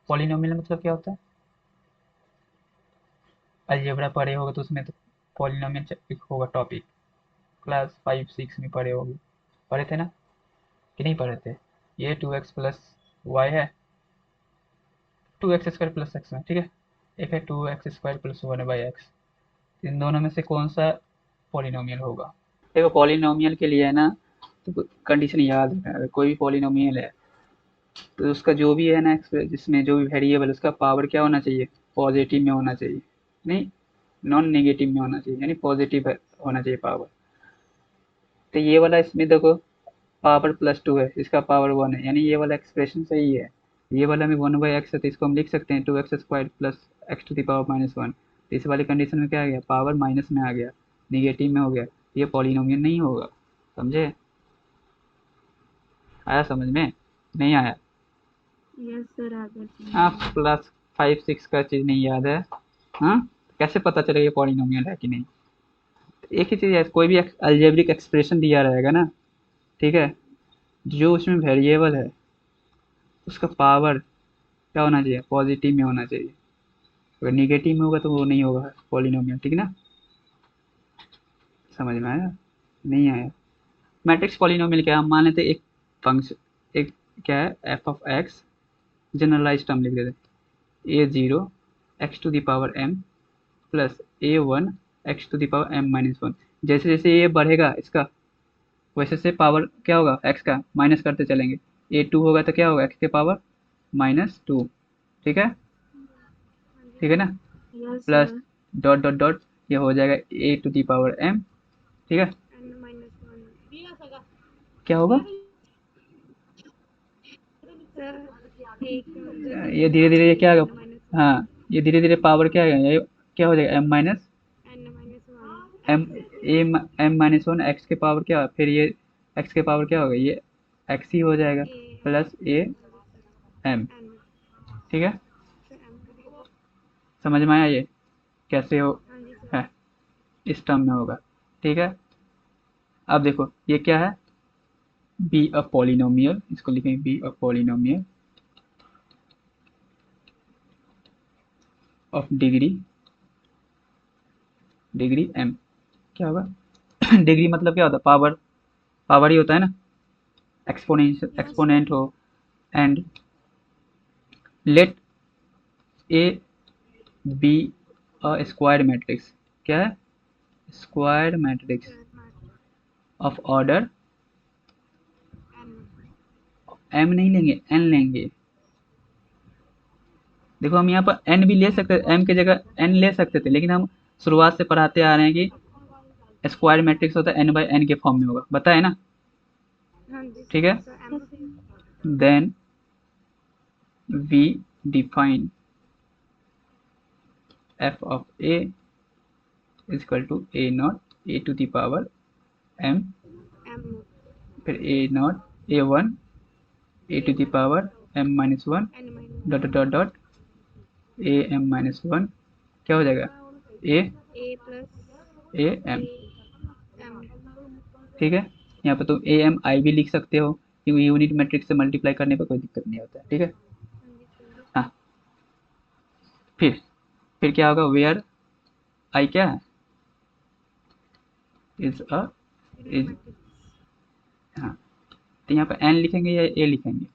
Polynomial मतलब क्या होता है? अलजेब्रा पढ़े होगे तो उसमें तो पॉलिनोमियल एक होगा टॉपिक, क्लास 5 6 में पढ़े होगे, पढ़े थे ना कि नहीं पढ़े थे? ये 2x प्लस वाई है, 2x स्क्वायर प्लस एक्स है, ठीक है। एक है 2x स्क्वायर प्लस 1/x। इन दोनों में से कौन सा पॉलिनोमियल होगा? देखो पॉलिनोमियल के लिए है ना, तो कंडीशन याद रखना, अगर कोई भी पॉलिनोमियल है तो उसका जो भी है ना जिसमें जो भी वेरिएबल, उसका पावर क्या होना चाहिए? पॉजिटिव में होना चाहिए, नहीं नॉन नेगेटिव में होना चाहिए, यानी पॉजिटिव होना चाहिए पावर। तो ये वाला इसमें देखो पावर +2 है, इसका पावर 1 है, यानी ये वाला एक्सप्रेशन सही है। ये वाला में 1/x है तो इसको हम लिख सकते हैं 2x² प्लस x⁻⁻1। तो इस वाली कंडीशन में क्या आ गया? पावर माइनस में आ गया, निगेटिव में हो गया, ये पॉलिनोमियल नहीं होगा। समझे? आया समझ में? नहीं आया? यस सर, आ गया हाँ, समझ में। +5 6 का चीज़ नहीं याद है? हाँ, कैसे पता चलेगा ये पॉलिनोमियल है कि नहीं? तो एक ही चीज़ है, कोई भी अलजेब्रिक एक्सप्रेशन दिया रहेगा ना, ठीक है, जो उसमें वेरिएबल है उसका पावर क्या होना चाहिए? पॉजिटिव में होना चाहिए। अगर निगेटिव में होगा तो वो नहीं होगा पॉलिनोमियल, ठीक ना? समझ में आया? नहीं आया? मैट्रिक्स पॉलिनोमियल क्या है? हम मान लेते एक फंक्शन, एक क्या है, f(x), जनरलाइज टर्म लिख देते a0 x⁻m plus a1 x⁻m-1। जैसे जैसे ये बढ़ेगा इसका, वैसे से पावर क्या होगा x का, माइनस करते चलेंगे। a2 होगा तो क्या होगा? x के पावर -2, ठीक है, ठीक है ना? Yes plus sir. Dot dot dot, ये हो जाएगा a⁻m, ठीक है। n-1 क्या होगा? सर, एक जैसे ये धीरे जैसे धीरे ये क्या n होगा? हाँ, ये धीरे धीरे पावर क्या है, ये क्या हो जाएगा? n-1 m x। A m-1 x के पावर क्या, फिर ये एक्स के पावर क्या होगा? ये एक्स ही हो जाएगा, ए प्लस ए हाँ जी एम, सर, n ठीक है। सर m का। समझ में आया ये कैसे हो हाँ जी सर। है? इस टर्म में होगा, ठीक है। अब देखो ये क्या है? बी अ पॉलिनोमियल, इसको लिखेंगे be a polynomial of degree m. क्या होगा? डिग्री मतलब क्या होता है? पावर, पावर ही होता है ना, एक्सपोनेंशियल यस सर। एक्सपोनेंट हो। And let A be a square matrix. क्या है? Square matrix square matrix of order, n। M नहीं लेंगे, एन लेंगे। देखो हम यहाँ पर एन भी ले सकते, एम की जगह एन ले सकते थे, लेकिन हम शुरुआत से पढ़ाते आ रहे हैं कि स्क्वायर मैट्रिक्स होता है n/n के फॉर्म में होगा, बताए ना? हाँ जी ठीक सर, है। सर m से। Then we define f of a is equal to a not a⁻m, m फिर a1 a⁻m-1 dot n-1 dot dot am-1, क्या हो जाएगा? a a plus a a m, m। ठीक है। यहाँ पर तुम ए एम आई भी लिख सकते हो, क्योंकि यूनिट मैट्रिक्स से मल्टीप्लाई करने पर कोई दिक्कत नहीं होता है, ठीक है। हाँ जी सर। हाँ, फिर क्या होगा? वेयर आई क्या है? Is a, degree is, matrix. हाँ, तो यहाँ पर एन लिखेंगे या ए लिखेंगे?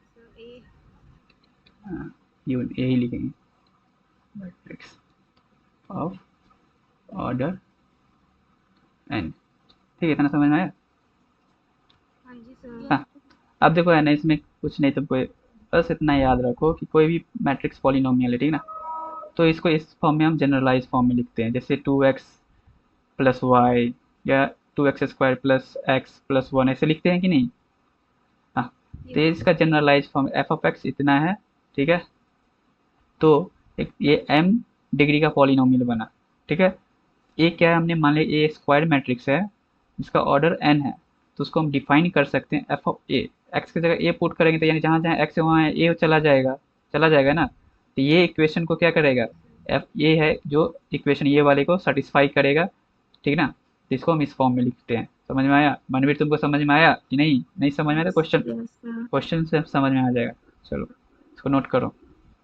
Sir a। हाँ, ये ए ही लिखेंगे, मैट्रिक्स ऑफ ऑर्डर एन, ठीक है। इतना समझ में आया? हाँ जी सर। हाँ, अब देखो है ना, इसमें कुछ नहीं, तुमको बस इतना याद रखो कि कोई भी मैट्रिक्स पॉलिनोमियल है, ठीक ना, तो इसको इस फॉर्म में हम जनरलाइज फॉर्म में लिखते हैं, जैसे 2x प्लस वाई, या 2x² प्लस एक्स प्लस 1, ऐसे लिखते हैं कि नहीं? हाँ, तो ये यस इसका जनरलाइज फॉर्म f(x) इतना है, ठीक है। तो एक ये m डिग्री का पॉलिनोमियल बना, ठीक है। ए क्या है? हमने मान लिया ए स्क्वायर मैट्रिक्स है जिसका ऑर्डर n है, तो उसको हम डिफाइन कर सकते हैं f ऑफ ए। एक्स की जगह ए पुट करेंगे तो यानी जहाँ जहाँ x है वहाँ ए चला जाएगा ना, तो ये इक्वेशन को क्या करेगा? एफ ये है जो इक्वेशन ये वाले को सेटिस्फाई करेगा, ठीक ना। तो इसको हम इस फॉर्म में लिखते हैं। समझ में आया? मनवीर तुमको समझ में आया कि नहीं? नहीं समझ में आया तो yes question, yes sir. Question से समझ में आ जाएगा। चलो इसको नोट करो।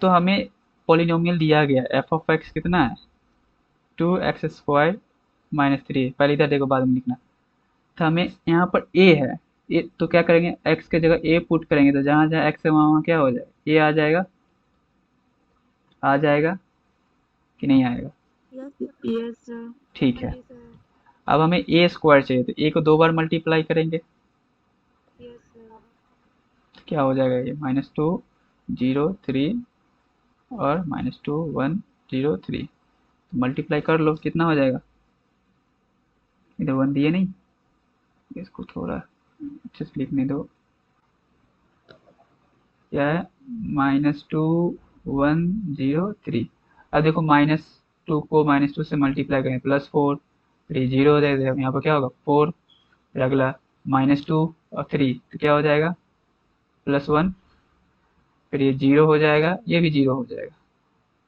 तो हमें पॉलिनोमियल दिया गया एफ ऑफ एक्स कितना है, 2x² - 3। पहले इधर देखो, बाद में लिखना। तो हमें यहाँ पर ए है, ए तो क्या करेंगे, एक्स के जगह ए पुट करेंगे, तो जहाँ जहाँ एक्स है वहाँ वहाँ क्या हो जाएगा, ए आ जाएगा। आ जाएगा कि नहीं आएगा? Yes sir. ठीक हाँ है। जी सर। अब हमें ए स्क्वायर चाहिए, तो ए को 2 बार मल्टीप्लाई करेंगे, यस सर। तो क्या हो जाएगा ये, -2 0 3 और -2 1 0 3। तो मल्टीप्लाई कर लो, कितना हो जाएगा, इधर 1 दिए नहीं, इसको थोड़ा अच्छे से लिखने दो। क्या है, -2 1 0 3। अब देखो -2 को -2 से मल्टीप्लाई करें, +4, फिर ये 0 हो जाएगा, यहाँ पर क्या होगा 4, फिर अगला -2 और 3, तो क्या हो जाएगा +1, फिर ये 0 हो जाएगा, ये भी 0 हो जाएगा,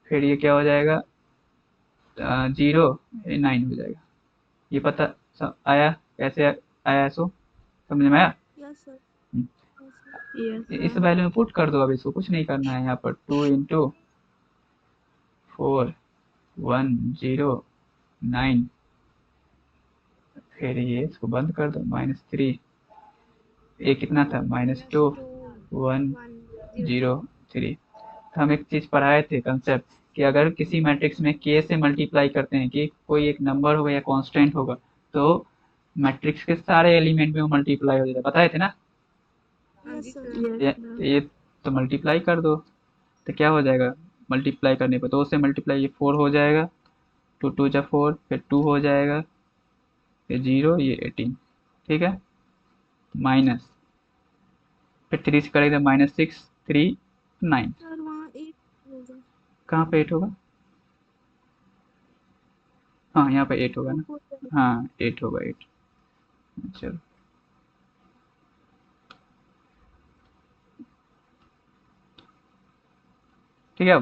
फिर ये क्या हो जाएगा 0, ये 9 हो जाएगा। ये पता आया कैसे आया, इसको समझ में आया? Yes sir. Hmm, yes is sir. Value में पुट कर दो, अब इसको कुछ नहीं करना है, यहाँ पर 2 × 4 1 0 9, फिर ये इसको बंद कर दो, -3, ये कितना था -2 -2 1 1 0 0 3। तो हम एक चीज़ पढ़ाए थे कंसेप्ट, कि अगर किसी मैट्रिक्स में के से मल्टीप्लाई करते हैं, कि कोई एक नंबर होगा या कांस्टेंट होगा, तो मैट्रिक्स के सारे एलिमेंट में वो मल्टीप्लाई हो जाता है, बताए थे ना? हाँ जी सर। ये तो मल्टीप्लाई कर दो, तो क्या हो जाएगा, मल्टीप्लाई करने पर 2 से मल्टीप्लाई, ये 4 हो जाएगा, 2 2 जा 4, फिर 2 हो जाएगा, फिर 0, ये 18, ठीक है, माइनस, फिर 3 से करेंगे -6 3 9। सर वहाँ 8 होगा। कहाँ पे 8 होगा, हाँ यहाँ पे 8 होगा ना, हाँ 8 होगा 8। चलो ठीक है।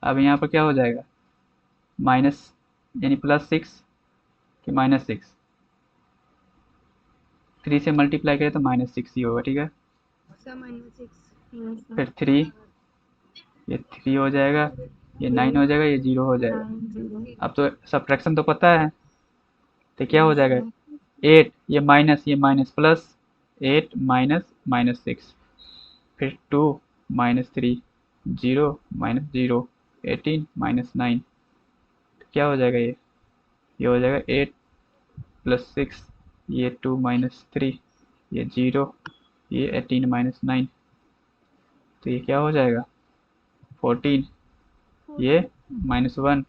अब यहाँ पर क्या हो जाएगा, माइनस यानी +6 कि -6, 3 से मल्टीप्लाई करें तो -6 ही होगा, ठीक है। सर -6। फिर 3, ये 3 हो जाएगा, ये 9 हो जाएगा, ये 0 हो जाएगा। अब तो सब्ट्रैक्शन तो पता है, तो क्या हो जाएगा 8, ये माइनस प्लस, 8 -6, फिर 2 -3 0 -0 18 -9, क्या हो जाएगा ये हो जाएगा 8 + 6, ये 2 -3, ये 0, ये 18 -9, तो ये क्या हो जाएगा 14, ये -1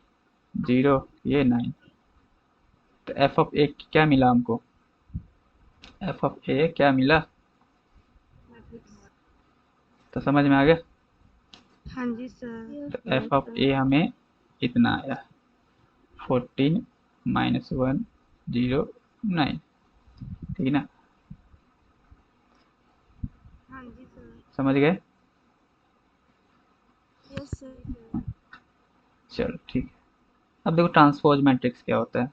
0, ये 9। तो एफ ऑफ ए क्या मिला हमको, एफ ऑफ ए क्या मिला, तो समझ में आ गया। हाँ जी सर। तो एफ ऑफ ए हमें इतना आया, 14 -1 0 9, ठीक है ना, हाँ जी सर। समझ गए। Yes sir. चलो ठीक है। अब देखो ट्रांसपोज मैट्रिक्स क्या होता है,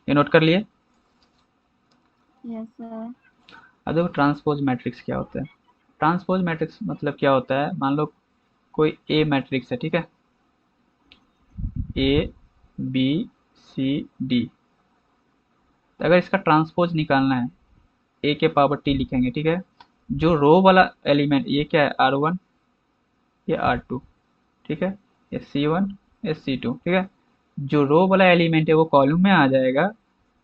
ये नोट कर लिए। Yes sir. अब देखो ट्रांसपोज मैट्रिक्स क्या होता है। ट्रांसपोज मैट्रिक्स मतलब क्या होता है, मान लो कोई ए मैट्रिक्स है, ठीक है, ए बी सी डी, तो अगर इसका ट्रांसपोज निकालना है, ए के पावर टी लिखेंगे, ठीक है। जो रो वाला एलिमेंट, ये क्या है R1, ये R2, ठीक है, ये C1, ये C2, ठीक है। जो रो वाला एलिमेंट है वो कॉलम में आ जाएगा,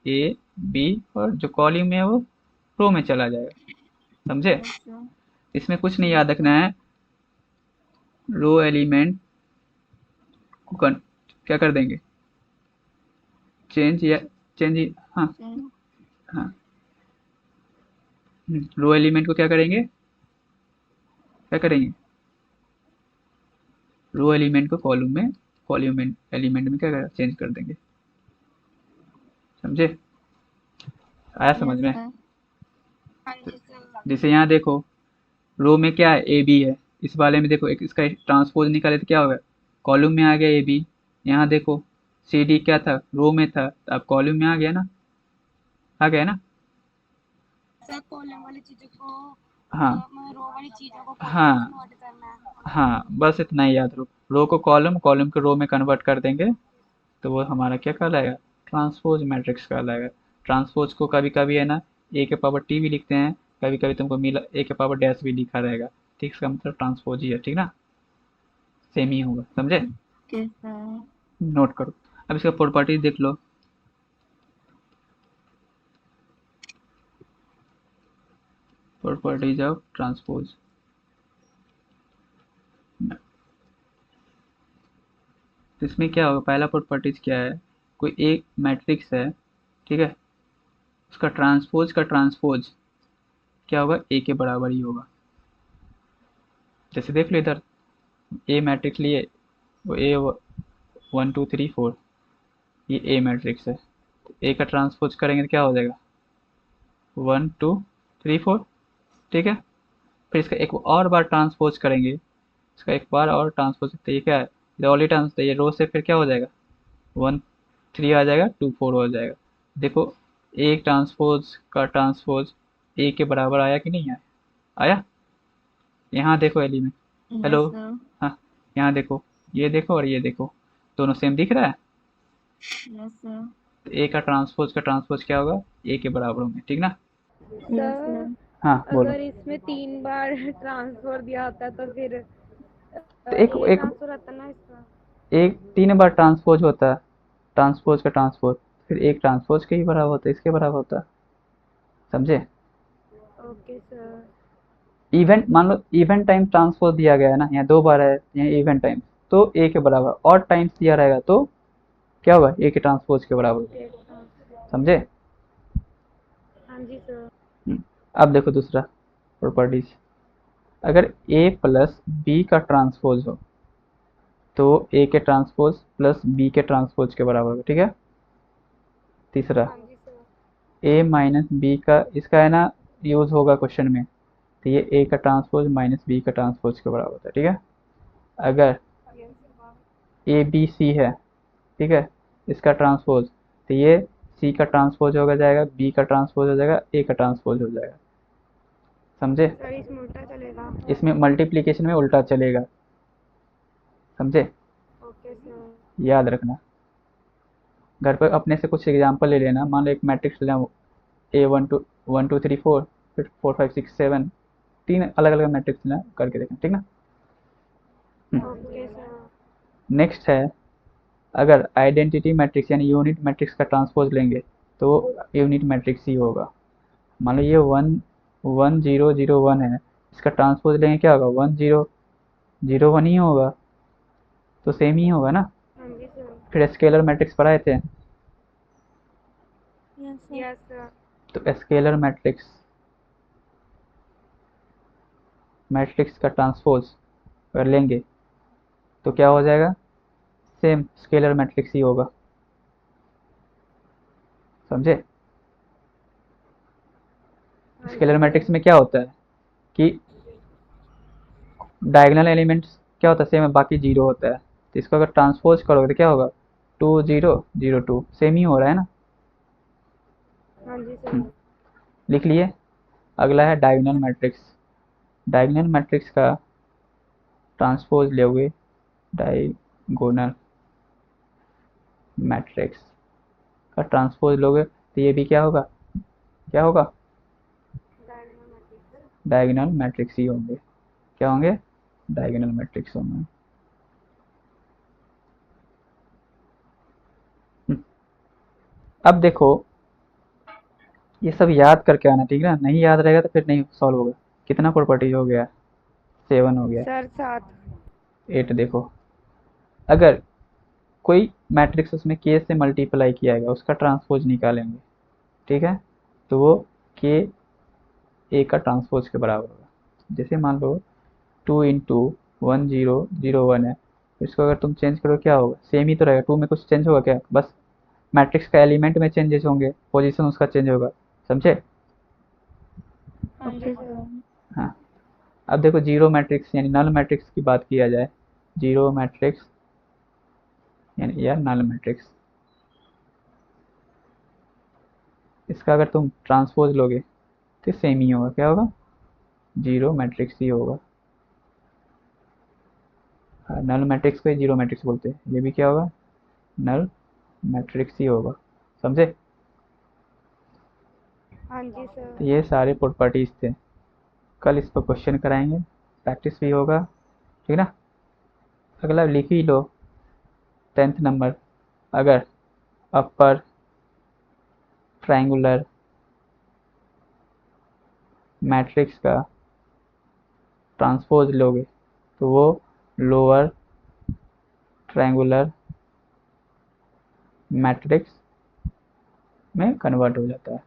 ए बी, और जो कॉलम में है वो रो में चला जाएगा, समझे। इसमें कुछ नहीं याद रखना है, रो एलिमेंट को क्या कर देंगे, चेंज या चेंज, हाँ हाँ, रो एलिमेंट को क्या करेंगे, क्या करेंगे, रो एलिमेंट को कॉलम में, कॉलम एलिमेंट में क्या चेंज कर देंगे, समझे, आया समझ में। हाँ जी सर। जैसे यहाँ देखो, रो में क्या है, ए बी है, इस वाले में देखो एक इसका ट्रांसपोज निकाले तो क्या होगा, कॉलम में आ गया ए बी। यहाँ देखो सी डी क्या था, रो में था, तो अब कॉलम में आ गया ना, आ गया ना। सर कॉलम वाली चीजों को हाँ रो वाली चीजों को कॉलम में हाँ कन्वर्ट करना है। हाँ, बस इतना ही याद रखो, रो को कॉलम, कॉलम को रो में कन्वर्ट कर देंगे तो वो हमारा क्या कहलाएगा, ट्रांसपोज मैट्रिक्स कहलाएगा। ट्रांसपोज को कभी कभी है ना ए के पावर टी भी लिखते हैं, कभी कभी तुमको मिला ए के पावर डैश भी लिखा रहेगा, ठीक, इसका मतलब ट्रांसपोज ही है, ठीक ना, सेम ही होगा, समझे। Okay sir. नोट करो। अब इसका प्रॉपर्टीज देख लो। प्रॉपर्टीज ऑफ ट्रांसपोज, तो इसमें क्या होगा, पहला प्रॉपर्टीज क्या है, कोई एक मैट्रिक्स है, ठीक है, उसका ट्रांसपोज का ट्रांसपोज क्या होगा, ए के बराबर ही होगा। जैसे देख लो इधर, ए मैट्रिक्स लिए, वो ए 1 2 3 4, ये ए मैट्रिक्स है, तो ए का ट्रांसपोज करेंगे तो क्या हो जाएगा, 1 2 3 4, ठीक है। फिर इसका एक और बार ट्रांसपोज करेंगे, इसका एक बार और ट्रांसपोज, तो ये क्या है, ये ऑलरेडी ट्रांस, तो ये रो से फिर क्या हो जाएगा, 1 3 आ जाएगा, 2 4 हो जाएगा। देखो, एक ट्रांसपोज का ट्रांसपोज ए के बराबर आया कि नहीं आया, आया। यहाँ देखो एलिमेंट, यस हेलो, सर। हाँ, यहाँ देखो, ये देखो और ये देखो, दोनों सेम दिख रहा है, यस सर। तो ए का ट्रांसपोज क्या होगा, ए के बराबर होंगे, ठीक ना। Yes sir sir. हाँ बोलो। अगर इसमें 3 बार ट्रांसफर दिया होता है तो फिर तो एक ये एक ट्रांसफर आता ना इसका। एक 3 बार ट्रांसपोज होता है, ट्रांसपोज का ट्रांसपोज, फिर एक ट्रांसपोज के ही बराबर होता है, इसके बराबर होता है, समझे। Okay sir. इवेंट मान लो, इवेंट टाइम ट्रांसपोज दिया गया है ना, यहाँ 2 बार है, यहाँ इवेंट टाइम, तो ए के बराबर, और टाइम्स दिया रहेगा तो क्या होगा, ए के ट्रांसपोज के बराबर होगा, एक ट्रांसफर। समझे। हाँ जी सर। अब देखो दूसरा प्रॉपर्टीज, अगर ए प्लस बी का ट्रांसपोज हो तो ए के ट्रांसपोज प्लस बी के ट्रांसपोज के बराबर होगा, ठीक है। तीसरा, हाँ जी सर। ए माइनस बी का, इसका है ना यूज होगा क्वेश्चन में, तो ये ए का ट्रांसपोज माइनस बी का ट्रांसपोज के बराबर होता है, ठीक है। अगर yes sir. A B C है, ठीक है, इसका ट्रांसपोज, तो ये सी का ट्रांसपोज होगा जाएगा, बी का ट्रांसपोज हो जाएगा, ए का ट्रांसपोज हो जाएगा, समझे। सर इसमें उल्टा चलेगा। इसमें मल्टीप्लिकेशन में उल्टा चलेगा, समझे, ओके सर। याद रखना। घर पर अपने से कुछ एग्जांपल ले लेना, मान लो एक मैट्रिक्स लेना, ए 1 2 1 2 3 4, फिर 4 5 6 7, 3 अलग अलग मैट्रिक्स लेना, करके देखना, ठीक ना। Okay sir. नेक्स्ट है, अगर आइडेंटिटी मैट्रिक्स यानी यूनिट मैट्रिक्स का ट्रांसपोज लेंगे तो यूनिट मैट्रिक्स ही होगा। मान लो ये 1 1 0 0 1 है, इसका ट्रांसपोज लेंगे क्या होगा, 1 0 0 1 ही होगा, तो सेम ही होगा ना। हाँ जी सर। फिर स्केलर मैट्रिक्स पढ़ाए थे, यस सर। Yes sir. तो स्केलर मैट्रिक्स, मैट्रिक्स का ट्रांसपोज अगर लेंगे तो क्या हो जाएगा, सेम स्केलर मैट्रिक्स ही होगा, समझे। हाँ जी स्केलर सर। मैट्रिक्स में क्या होता है कि डायगोनल एलिमेंट्स क्या होता है, सेम है, बाकी जीरो होता है, तो इसको अगर ट्रांसपोज करोगे तो क्या होगा, 2 0 0 2, सेम ही हो रहा है ना। हाँ जी सर। लिख लिए। अगला है डायगोनल मैट्रिक्स, डायगोनल मैट्रिक्स का ट्रांसपोज लोगे, डायगोनल मैट्रिक्स का ट्रांसपोज लोगे तो ये भी क्या होगा, क्या होगा, डायगोनल मैट्रिक्स। डायगोनल मैट्रिक्स ही होंगे, क्या होंगे, डायगोनल मैट्रिक्स होंगे। अब देखो, ये सब याद करके आना, ठीक है ना, नहीं याद रहेगा तो फिर नहीं सॉल्व होगा। कितना प्रॉपर्टीज हो गया, 7 हो गया। सर 7। 8 देखो, अगर कोई मैट्रिक्स उसमें के से मल्टीप्लाई किया गया, उसका ट्रांसपोज निकालेंगे, ठीक है, तो वो के ए का ट्रांसपोज के बराबर होगा। जैसे मान लो 2 × 1 0 0 1 है, इसको अगर तुम चेंज करो क्या होगा, सेम ही तो रहेगा, 2 में कुछ चेंज होगा क्या, बस मैट्रिक्स का एलिमेंट में चेंजेस होंगे, पोजीशन उसका चेंज होगा, समझे। हाँ ओके जी सर। सर। हाँ, अब देखो जीरो मैट्रिक्स यानी नल मैट्रिक्स की बात किया जाए, जीरो मैट्रिक्स यानी या नल मैट्रिक्स, इसका अगर तुम ट्रांसपोज लोगे तो सेम ही होगा, क्या होगा, जीरो मैट्रिक्स ही होगा। हाँ, नल मैट्रिक्स को जीरो मैट्रिक्स बोलते हैं, ये भी क्या होगा, नल मैट्रिक्स ही होगा। समझे? हाँ जी तो सर। ये सारे प्रॉपर्टीज थे, कल इस पर क्वेश्चन कराएंगे, प्रैक्टिस भी होगा, ठीक ना। अगला लिख ही लो, 10th नंबर, अगर अपर ट्रायंगुलर मैट्रिक्स का ट्रांसपोज लोगे तो वो लोअर ट्रायंगुलर मैट्रिक्स में कन्वर्ट हो जाता है।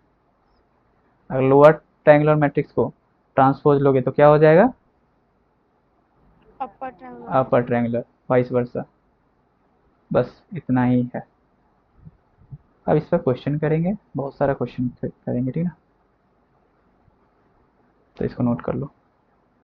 अगर लोअर ट्रायंगुलर मैट्रिक्स को ट्रांसपोज लोगे तो क्या हो जाएगा, अपर ट्रायंगुलर अपर मैट्रिक्स। Triangular, vice versa. बस इतना ही है। अब इस पर क्वेश्चन करेंगे, बहुत सारा क्वेश्चन करेंगे, ठीक ना, तो इसको नोट कर लो।